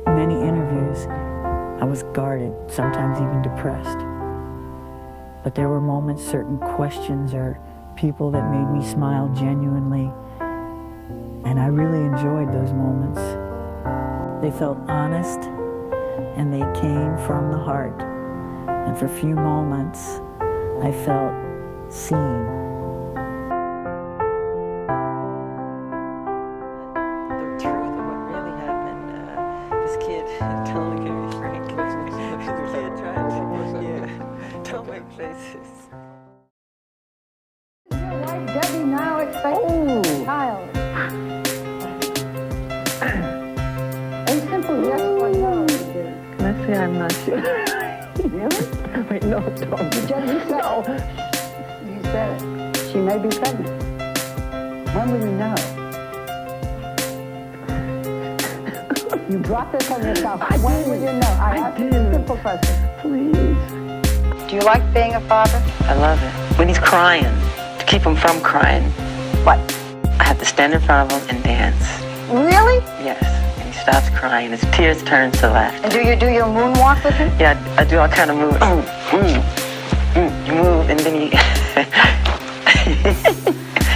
many interviews, I was guarded, sometimes even depressed. But there were moments, certain questions or people that made me smile genuinely, and I really enjoyed those moments. They felt honest, and they came from the heart. And for a few moments, I felt seen. The truth of what really happened, this kid, don't look at me, Frank. The kid tried to, don't make faces. Your wife, Debbie, now expects a child. A simple yes or no. Can I say I'm not sure? Really? Wait, no, don't. You said it. She may be pregnant. When will you know? You brought this on yourself. When will you know? I asked you a simple question. Please. Do you like being a father? I love it. When he's crying, to keep him from crying, What? I have to stand in front of him and dance. Really? Yes. And he stops crying. His tears turn to laughter. And do you do your moonwalk with him? Yeah, I do all kind of moves. You move, and then he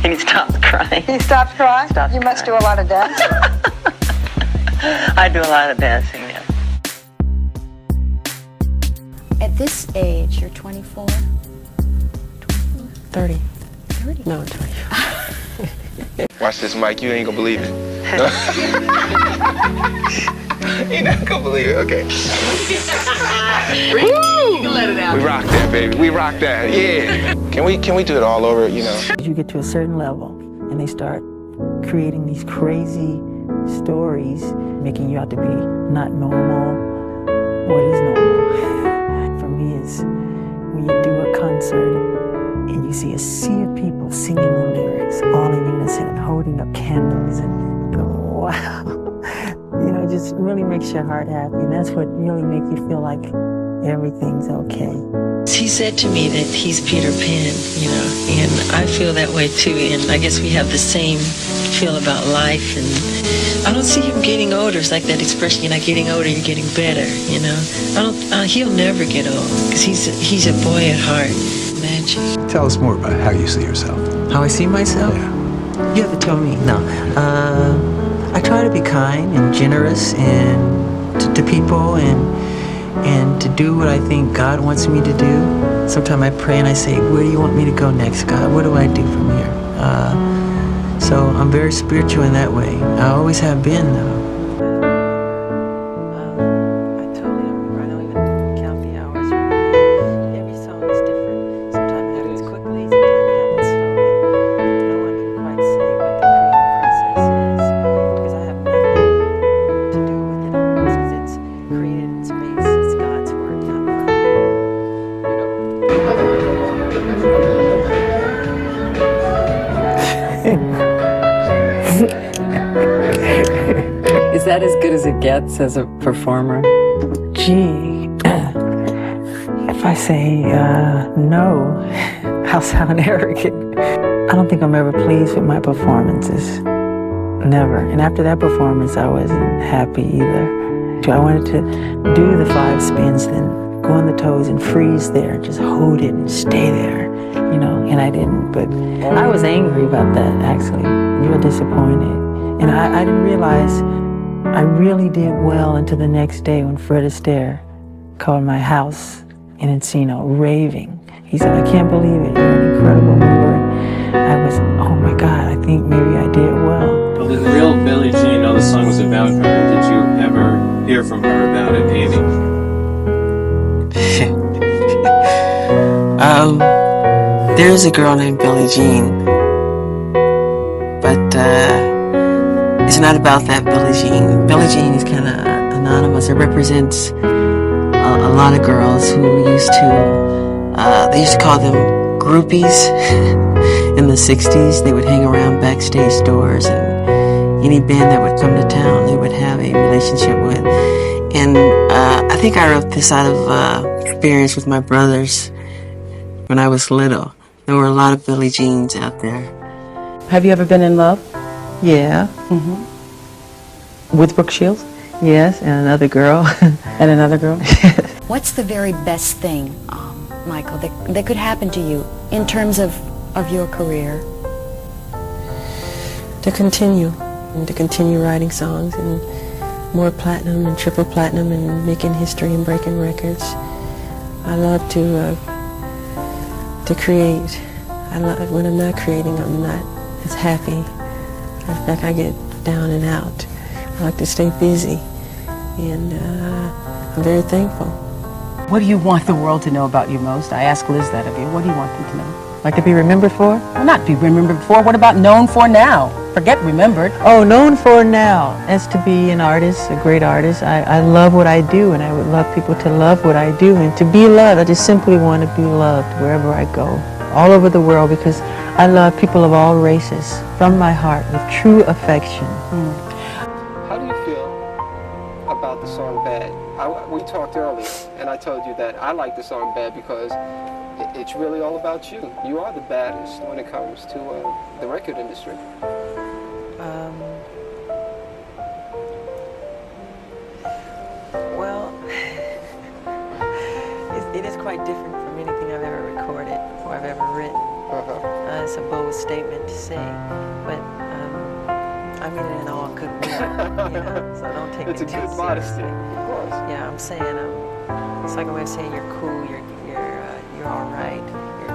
and he stops crying. He stops crying? Stops You must do crying. a lot of dancing. I do a lot of dancing, yeah. At this age, you're 24? 30. 30? No, 20. Watch this, Mike. You ain't gonna believe it. You're not gonna believe it. Okay. You can let it out. We rock that, baby. We rock that. Yeah. Can we do it all over? You know. You get to a certain level, and they start creating these crazy stories, making you out to be not normal. What is normal? For me, is when you do a concert and you see a sea of people singing the lyrics, all in unison, and holding up candles, and go, wow. You know, it just really makes your heart happy, and that's what really makes you feel like everything's okay. He said to me that he's Peter Pan, you know, and I feel that way too, and I guess we have the same feel about life, and I don't see him getting older. It's like that expression, you're not getting older, you're getting better, you know. He'll never get old, because he's a boy at heart. Magic. Tell us more about how you see yourself. How I see myself? Yeah. You have to tell me. No. I try to be kind and generous and to people and to do what I think God wants me to do. Sometimes I pray and I say, where do you want me to go next, God? What do I do from here? So I'm very spiritual in that way. I always have been, though. Is that as good as it gets as a performer? Gee, if I say no, I'll sound arrogant. I don't think I'm ever pleased with my performances. Never. And after that performance, I wasn't happy either. So I wanted to do the 5 spins, then go on the toes and freeze there, just hold it and stay there, you know, and I didn't. But I was angry about that, actually, real disappointed. And I didn't realize I really did well until the next day when Fred Astaire called my house in Encino, raving. He said, I can't believe it, you're an incredible mover. I was, oh my God, I think maybe I did well. Well, did the real Billie Jean know the song was about her? Did you ever hear from her about it, Amy? There's a girl named Billie Jean, but it's not about that Billie Jean. Billie Jean is kind of anonymous. It represents a lot of girls who used to, they used to call them groupies in the 60s. They would hang around backstage doors, and any band that would come to town, they would have a relationship with. And I think I wrote this out of experience with my brothers when I was little. There were a lot of Billie Jeans out there. Have you ever been in love? Yeah. With Brooke Shields? Yes, and another girl. And another girl? What's the very best thing, Michael, that could happen to you in terms of your career? To continue writing songs and more platinum and triple platinum and making history and breaking records. I love to create. When I'm not creating, I'm not as happy. In fact, I get down and out. I like to stay busy, and I'm very thankful. What do you want the world to know about you most? I asked Liz that of you. What do you want them to know? Like to be remembered for? Well, not be remembered for. What about known for now? Forget remembered. Oh, known for now as to be an artist, a great artist. I love what I do, and I would love people to love what I do and to be loved. I just simply want to be loved wherever I go, all over the world, because I love people of all races from my heart with true affection. How do you feel about the song Bad? We talked earlier, and I told you that I like the song Bad because it's really all about you. You are the baddest when it comes to the record industry. Well, it is quite different from anything I've ever recorded or I've ever written. It's a bold statement to say, but I mean it in all goodwill, so don't take it too seriously. It's a good modesty, of course. Yeah, I'm saying, it's like a way of saying you're cool, you're all right,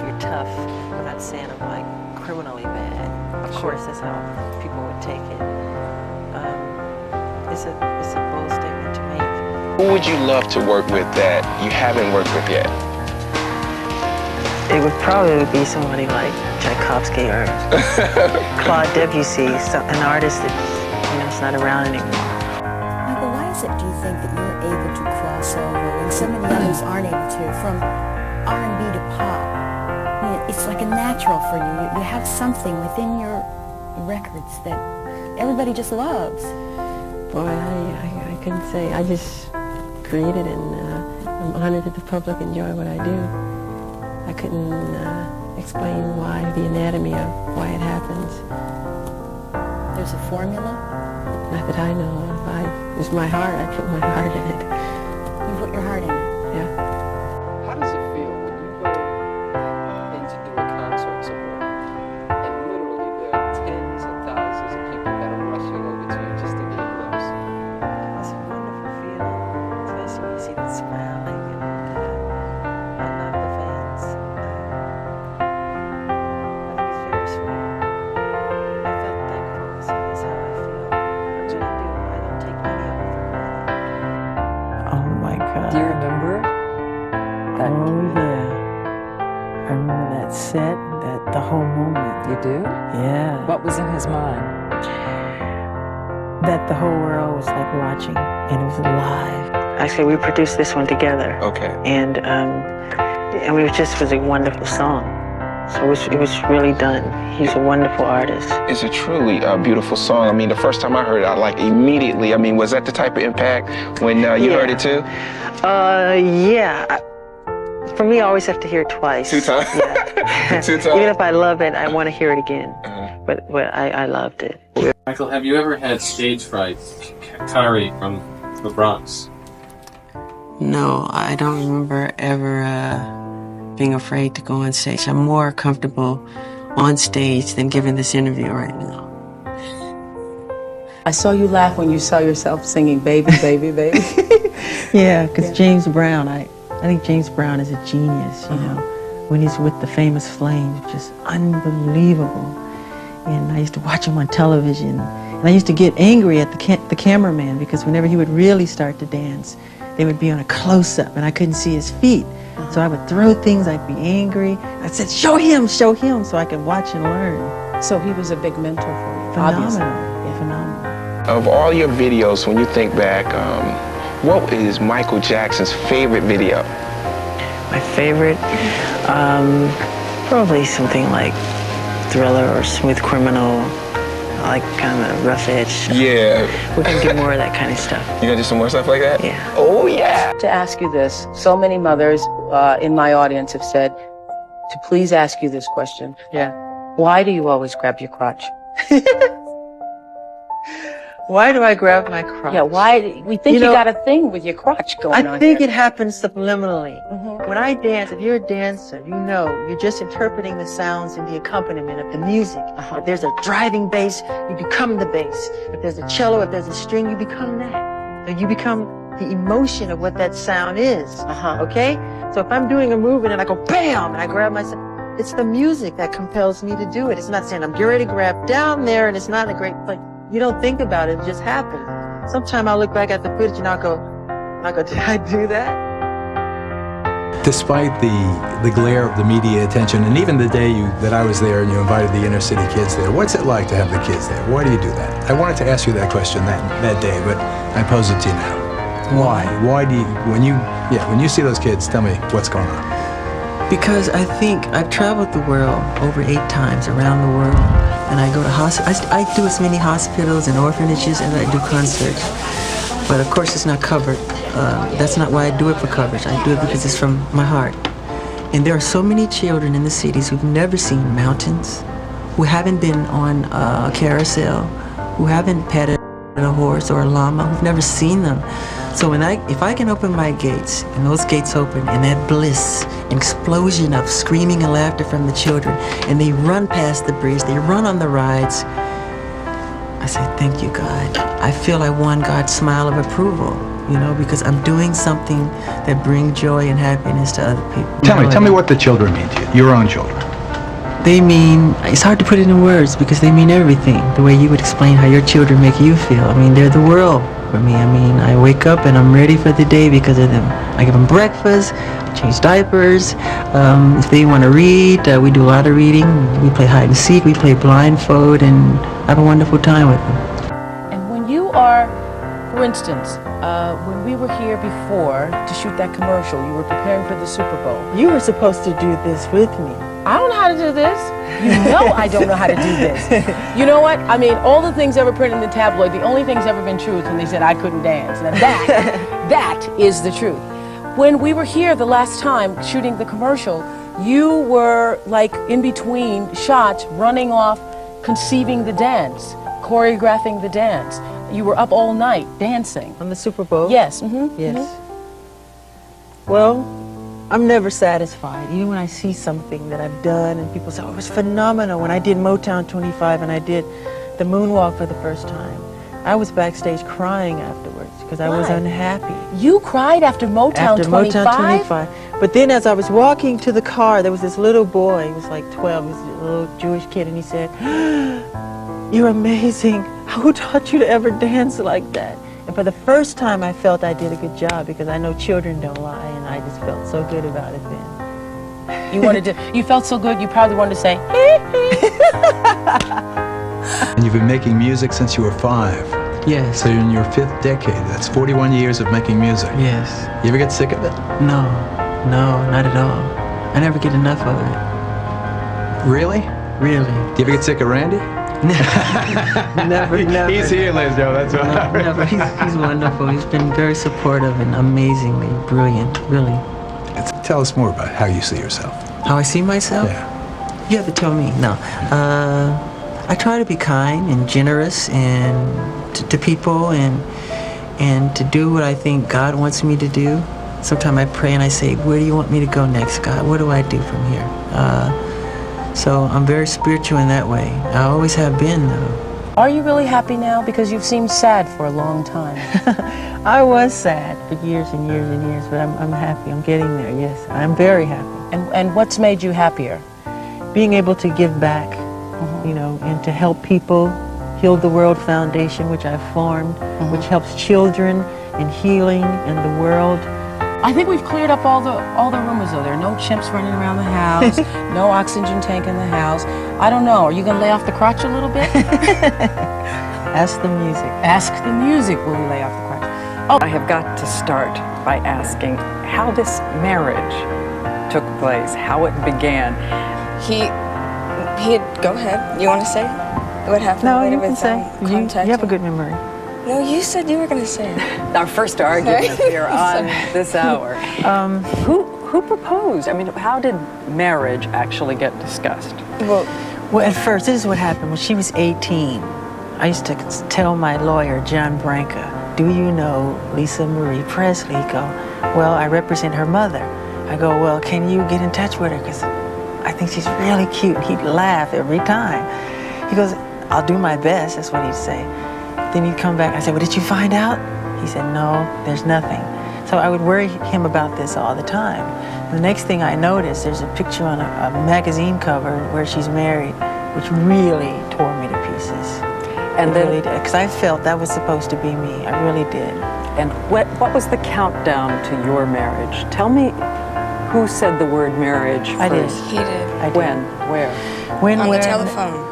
you're tough. I'm not saying I'm like criminally bad. Of course, that's how people would take it. It's a bold statement to make. Who would you love to work with that you haven't worked with yet? It would probably be somebody like Tchaikovsky or Claude Debussy, an artist that, is not around anymore. Michael, why is it, do you think, that you're able to cross over when so many others aren't able to, from R&B to pop? I mean, it's like a natural for you. You have something within your records that everybody just loves. Boy, I couldn't say. I just created it, and I'm honored that the public enjoy what I do. I couldn't explain why, the anatomy of why it happens. There's a formula? Not that I know of. It's my heart. I put my heart in it. You put your heart in it? Yeah. How does it feel when you go in to do a concert somewhere and literally there are tens of thousands of people that are rushing over to you just to get a glimpse? It's a wonderful feeling, especially when you see them smiling, and I love the fans. I think it's very sweet. I felt thankful, so that's how I feel. I really do. I don't take any of it for granted. Oh my God. Do you remember that? Oh yeah. I remember that set, the whole moment. You do? Yeah. What was in his mind? That the whole world was like watching, and it was alive. Actually, we produced this one together. Okay. And it just was a wonderful song. So it was really done. He's a wonderful artist. It's a truly beautiful song. I mean, the first time I heard it, I immediately. I mean, was that the type of impact when you heard it too? Yeah. For me, I always have to hear it twice. 2 times? Yeah. 2 times? Even if I love it, I want to hear it again. But I loved it. Michael, have you ever had stage fright? Kari from the Bronx. No, I don't remember ever being afraid to go on stage. I'm more comfortable on stage than giving this interview right now. I saw you laugh when you saw yourself singing Baby, Baby, Baby. Yeah, because James Brown, I think James Brown is a genius, when he's with the famous Flames, just unbelievable. And I used to watch him on television, and I used to get angry at the cameraman, because whenever he would really start to dance, they would be on a close-up, and I couldn't see his feet. So I would throw things, I'd be angry. I said, show him, so I could watch and learn. So he was a big mentor for you, Phenomenal. obviously. Yeah, phenomenal. Of all your videos, when you think back, what is Michael Jackson's favorite video? My favorite, probably something like Thriller or Smooth Criminal, like kind of rough edge. Yeah. We're gonna do more of that kind of stuff. You gonna do some more stuff like that? Yeah. Oh yeah. To ask you this, so many mothers in my audience have said to please ask you this question. Yeah. Why do you always grab your crotch? Why do I grab my crotch? Yeah, why? We think you got a thing with your crotch going on. I think it happens subliminally. When I dance, if you're a dancer, you know, you're just interpreting the sounds and the accompaniment of the music. If there's a driving bass, you become the bass. If there's a cello, if there's a string, you become that. So you become the emotion of what that sound is. Okay? So if I'm doing a movement and I go bam, and I grab myself, it's the music that compels me to do it. It's not saying I'm getting ready to grab down there and it's not a great place. You don't think about it, it just happens. Sometime I'll look back at the footage and I'll go, did I do that? Despite the glare of the media attention, and even the day that I was there and you invited the inner city kids there, what's it like to have the kids there? Why do you do that? I wanted to ask you that question that day, but I pose it to you now. Why? Why do you, when you see those kids, tell me what's going on. Because I think I've traveled the world over 8 times around the world, and I go to hospitals. I do as many hospitals and orphanages as I do concerts. But of course it's not covered. That's not why I do it for coverage. I do it because it's from my heart. And there are so many children in the cities who've never seen mountains, who haven't been on a carousel, who haven't petted a horse or a llama, who've never seen them. So if I can open my gates, and those gates open, and that bliss, an explosion of screaming and laughter from the children, and they run past the bridge, they run on the rides, I say, thank you, God. I feel I won God's smile of approval, you know, because I'm doing something that brings joy and happiness to other people. Tell me what the children mean to you, your own children. They mean, it's hard to put it into words because they mean everything, the way you would explain how your children make you feel. I mean, they're the world for me. I mean, I wake up and I'm ready for the day because of them. I give them breakfast, I change diapers. If they want to read, we do a lot of reading. We play hide and seek, we play blindfold, and have a wonderful time with them. And when you are, for instance, when we were here before to shoot that commercial, you were preparing for the Super Bowl. You were supposed to do this with me. I don't know how to do this. You know I don't know how to do this. You know what? I mean, all the things ever printed in the tabloid, the only thing's ever been true is when they said I couldn't dance. Now that is the truth. When we were here the last time shooting the commercial, you were like in between shots, running off, conceiving the dance, choreographing the dance. You were up all night dancing. On the Super Bowl? Yes. Yes. Well, I'm never satisfied. Even when I see something that I've done and people say, oh, it was phenomenal. When I did Motown 25 and I did the moonwalk for the first time, I was backstage crying afterwards because I was unhappy. You cried after Motown 25? After Motown 25. But then as I was walking to the car, there was this little boy, he was like 12, he was a little Jewish kid, and he said, you're amazing. Who taught you to ever dance like that? And for the first time, I felt I did a good job because I know children don't lie, and I just felt so good about it then. You felt so good, you probably wanted to say, And you've been making music since you were 5. Yes. So you're in your 5th decade. That's 41 years of making music. Yes. You ever get sick of it? No, not at all. I never get enough of it. Really? Really. Do you ever get sick of Randy? Never. He's here, ladies and gentlemen. That's No, never. He's wonderful. He's been very supportive and amazingly brilliant, really. Tell us more about how you see yourself. How I see myself? Yeah. You have to tell me. No. I try to be kind and generous and to people and to do what I think God wants me to do. Sometimes I pray and I say, where do you want me to go next, God? What do I do from here? So I'm very spiritual in that way. I always have been, though. are you really happy now? Because you've seemed sad for a long time. I was sad for years and years and years, but I'm happy. I'm getting there, yes. I'm very happy. And what's made you happier? Being able to give back, you know, and to help people. Heal the World Foundation, which I've formed, which helps children in healing and the world. I think we've cleared up all the rumors, though. There are no chimps running around the house, no oxygen tank in the house. I don't know. Are you going to lay off the crotch a little bit? Ask the music. Ask the music. Will we lay off the crotch? Oh. I have got to start by asking how this marriage took place, how it began. Go ahead. You want to say what happened? No, later you can with, say. You have a good memory. No, you said you were going to say it. Our first argument here on this hour. Who proposed? I mean, how did marriage actually get discussed? Well, at first, this is what happened. When she was 18, I used to tell my lawyer, John Branca, do you know Lisa Marie Presley? He'd go, well, I represent her mother. I go, well, can you get in touch with her? Because I think she's really cute. He'd laugh every time. He goes, I'll do my best, that's what he'd say. Then he'd come back, I said, well, did you find out? He said, no, there's nothing. So I would worry him about this all the time. The next thing I noticed, there's a picture on a magazine cover where she's married, which really tore me to pieces. And then, really did, because I felt that was supposed to be me. I really did. And what was the countdown to your marriage? Tell me who said the word marriage first. I did. He did. I did. When? Where? On the telephone.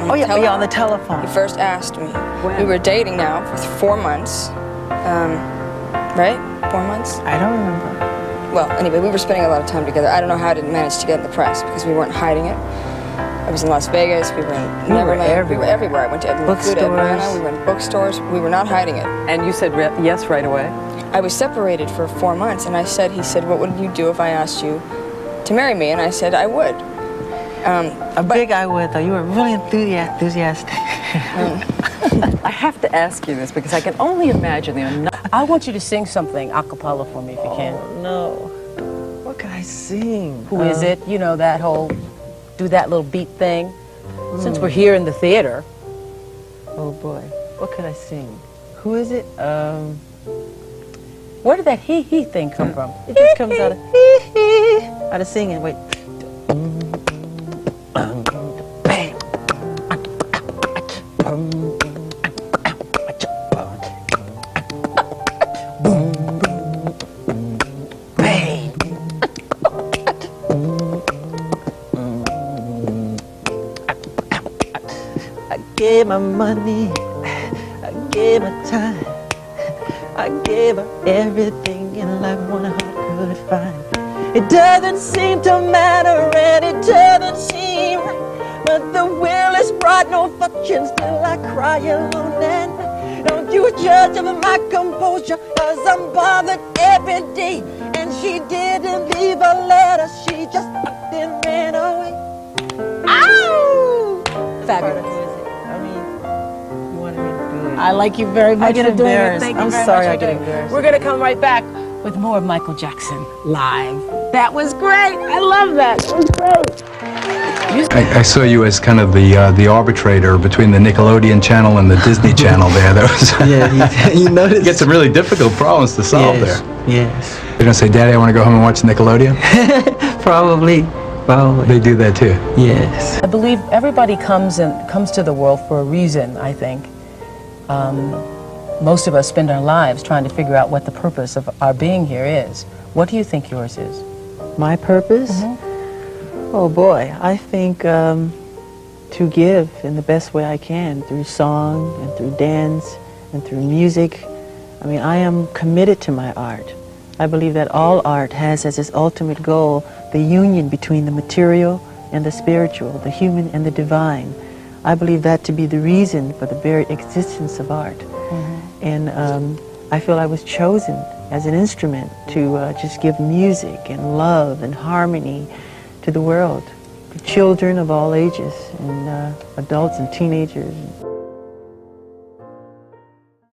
Oh, yeah, yeah, on the telephone. He first asked me. When? We were dating now for 4 months. Right? 4 months? I don't remember. Well, anyway, we were spending a lot of time together. I don't know how I didn't manage to get in the press because we weren't hiding it. I was in Las Vegas, we were in Neverland, we were everywhere. I went to Atlanta, we were in bookstores, we were not hiding it. And you said yes right away? I was separated for 4 months, and he said, what would you do if I asked you to marry me? And I said, I would. Big I would, though. You were really enthusiastic. I have to ask you this because I can only imagine I want you to sing something a cappella for me if you can. Oh, no. What can I sing? Who is it? You know, that whole, do that little beat thing. Since we're here in the theater. Oh, boy. What could I sing? Who is it? Where did that he thing come from? It just comes out of singing. Wait. I gave my money, I gave my time, I gave her everything in life one heart could find. It doesn't seem to matter and it doesn't seem right, but the will is brought no fortune, still I cry alone and don't you judge of my composure, cause I'm bothered every day. And she didn't leave a letter, she just fucked and ran away. Ow! Fabulous. I like you very much. I get embarrassed. I'm sorry I get embarrassed. We're going to come right back with more of Michael Jackson live. That was great. I love that. It was great. I saw you as kind of the arbitrator between the Nickelodeon channel and the Disney channel there. That was yeah, you noticed. You get some really difficult problems to solve there. Yes. You're gonna say, Daddy, I want to go home and watch Nickelodeon? Probably. They do that too. Yes. I believe everybody comes to the world for a reason, I think. Most of us spend our lives trying to figure out what the purpose of our being here is. What do you think yours is? My purpose? Oh boy, I think to give in the best way I can through song and through dance and through music. I mean, I am committed to my art. I believe that all art has as its ultimate goal the union between the material and the spiritual, the human and the divine. I believe that to be the reason for the very existence of art. And I feel I was chosen as an instrument to just give music and love and harmony to the world, to children of all ages, and adults and teenagers.